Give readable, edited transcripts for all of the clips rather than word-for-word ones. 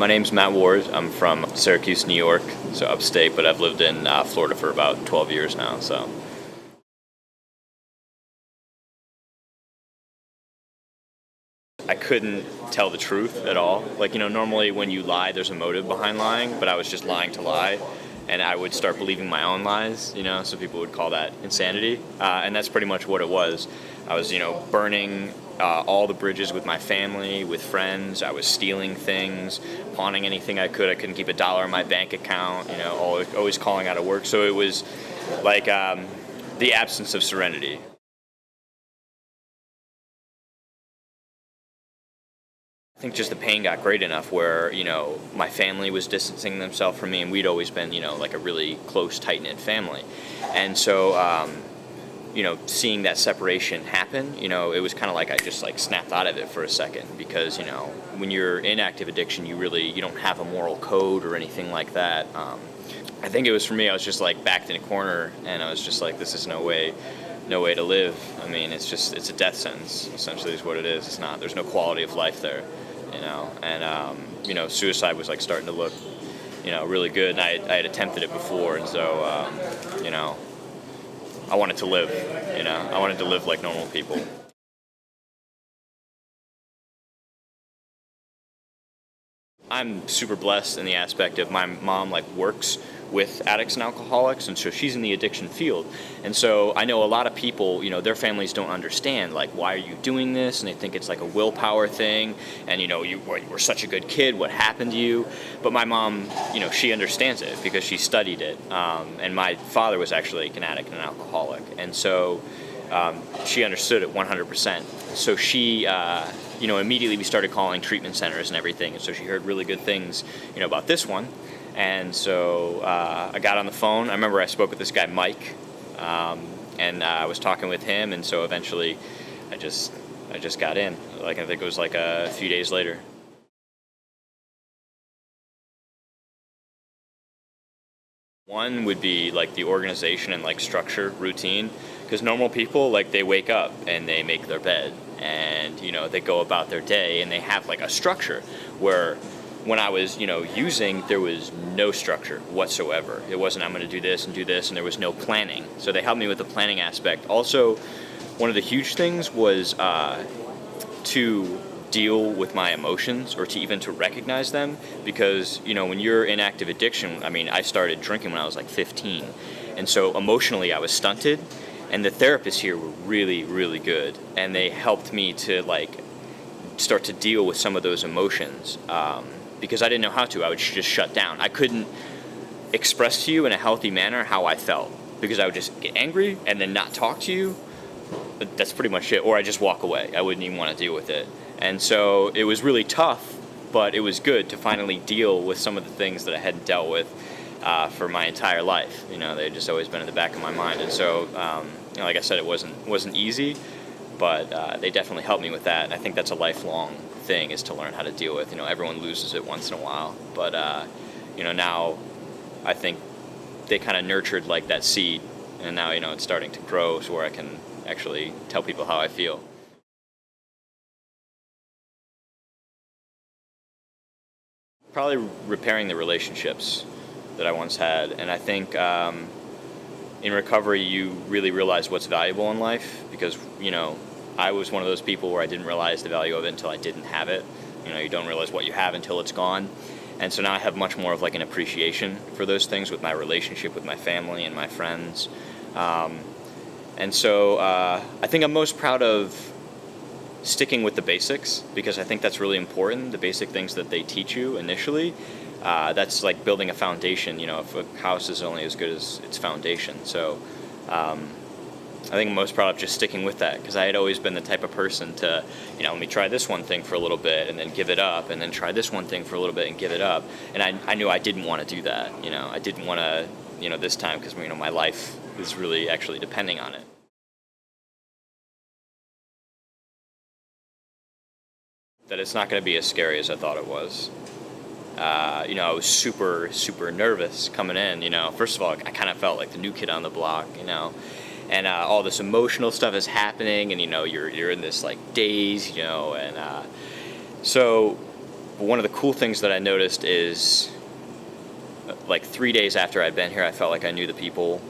My name's Matt Ward. I'm from Syracuse, New York, so upstate, but I've lived in Florida for about 12 years now. So I couldn't tell the truth at all. Like, normally when you lie, there's a motive behind lying, but I was just lying to lie. And I would start believing my own lies, so people would call that insanity. And that's pretty much what it was. I was, burning all the bridges with my family, with friends. I was stealing things, pawning anything I could. I couldn't keep $1 in my bank account, always calling out of work. So it was like the absence of serenity. I think just the pain got great enough where, my family was distancing themselves from me, and we'd always been, like a really close, tight-knit family. And so, seeing that separation happen, it was kind of like I just snapped out of it for a second because, when you're in active addiction, you don't have a moral code or anything like that. I think it was for me, I was just backed in a corner, and I was just like, this is no way to live. I mean, it's a death sentence, essentially is what it is. There's no quality of life there. And suicide was starting to look, really good. And I had attempted it before, and so, I wanted to live, I wanted to live like normal people. I'm super blessed in the aspect of my mom works with addicts and alcoholics, and so she's in the addiction field. And so I know a lot of people, their families don't understand why are you doing this, and they think it's a willpower thing, and you were such a good kid, what happened to you? But my mom, she understands it because she studied it, and my father was actually an addict and an alcoholic, and so she understood it 100%. So she immediately we started calling treatment centers and everything, and so she heard really good things, about this one. And so I got on the phone. I remember I spoke with this guy, Mike, and I was talking with him, and so eventually I just got in. I think it was a few days later. One would be the organization and structure, routine, because normal people they wake up and they make their bed and they go about their day and they have a structure, where when I was using, there was no structure whatsoever. It wasn't I'm going to do this, and there was no planning. So they helped me with the planning aspect. Also, one of the huge things was to deal with my emotions, or to recognize them, because when you're in active addiction, I started drinking when I was 15, and so emotionally I was stunted, and the therapists here were really, really good, and they helped me to start to deal with some of those emotions, because I didn't know how to. I would just shut down. I couldn't express to you in a healthy manner how I felt, because I would just get angry and then not talk to you. But that's pretty much it. Or I just walk away. I wouldn't even want to deal with it. And so it was really tough, but it was good to finally deal with some of the things that I hadn't dealt with for my entire life. They had just always been in the back of my mind. And so, like I said, it wasn't easy, but they definitely helped me with that. And I think that's a lifelong thing, is to learn how to deal with. Everyone loses it once in a while, but now I think they kind of nurtured that seed, and now it's starting to grow, so where I can actually tell people how I feel. Probably repairing the relationships that I once had, and I think in recovery you really realize what's valuable in life, because I was one of those people where I didn't realize the value of it until I didn't have it. You don't realize what you have until it's gone. And so now I have much more of an appreciation for those things with my relationship with my family and my friends. And so I think I'm most proud of sticking with the basics, because I think that's really important, the basic things that they teach you initially. That's building a foundation. If a house is only as good as its foundation. So I think I'm most proud of just sticking with that, because I had always been the type of person to, let me try this one thing for a little bit and then give it up, and then try this one thing for a little bit and give it up. And I knew I didn't want to do that. I didn't want to, this time, because, my life is really actually depending on it. That it's not going to be as scary as I thought it was. I was super, super nervous coming in. First of all, I kind of felt like the new kid on the block, and all this emotional stuff is happening, and you're in this daze, and so one of the cool things that I noticed is, like 3 days after I'd been here, I felt like I knew the people,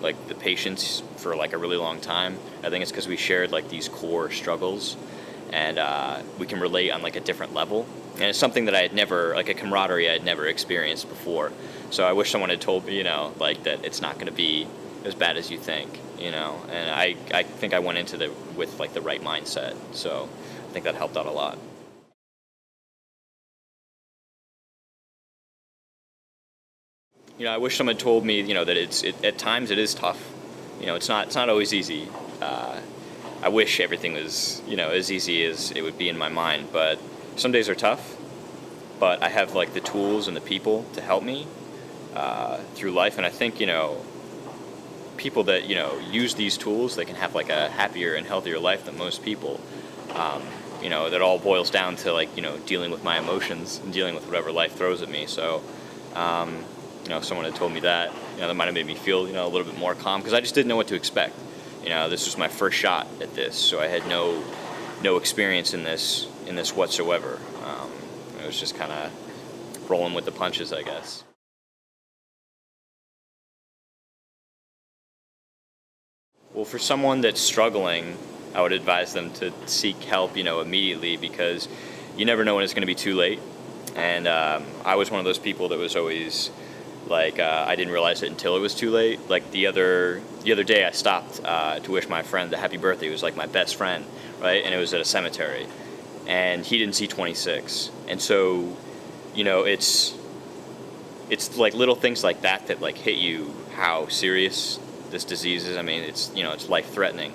like the patients, for like a really long time. I think it's because we shared like these core struggles, and we can relate on like a different level. And it's something that I had never, like a camaraderie I had never experienced before. So I wish someone had told me, like that it's not going to be as bad as you think, And I think I went into it with like the right mindset. So I think that helped out a lot. I wish someone told me, that at times it is tough. It's not always easy. I wish everything was, as easy as it would be in my mind. But some days are tough. But I have like the tools and the people to help me through life. And I think, people that use these tools, they can have like a happier and healthier life than most people. That all boils down to like dealing with my emotions and dealing with whatever life throws at me. So. If someone had told me that, that might have made me feel, a little bit more calm, because I just didn't know what to expect. This was my first shot at this, so I had no experience in this whatsoever. It was just kind of rolling with the punches, I guess. Well, for someone that's struggling, I would advise them to seek help, immediately, because you never know when it's going to be too late. And I was one of those people that was always like, I didn't realize it until it was too late. Like the other day, I stopped to wish my friend a happy birthday. He was like my best friend, right? And it was at a cemetery, and he didn't see 26. And so, it's like little things like that like hit you how serious this disease is. I mean, it's life threatening.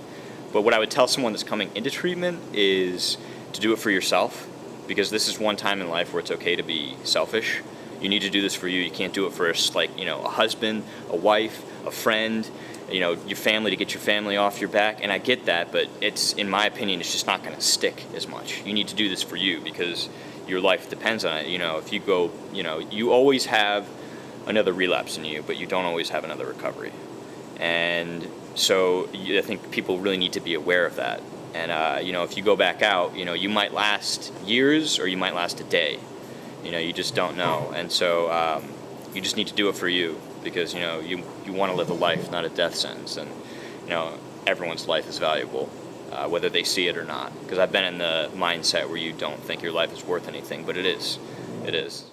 But what I would tell someone that's coming into treatment is to do it for yourself, because this is one time in life where it's okay to be selfish. You need to do this for you. You can't do it for a husband, a wife, a friend, your family, to get your family off your back. And I get that, but in my opinion, it's just not going to stick as much. You need to do this for you, because your life depends on it. If you go, you always have another relapse in you, but you don't always have another recovery. And so I think people really need to be aware of that. And, if you go back out, you might last years or you might last a day. You just don't know. And so you just need to do it for you, because, you want to live a life, not a death sentence. And, everyone's life is valuable, whether they see it or not. Because I've been in the mindset where you don't think your life is worth anything, but it is. It is.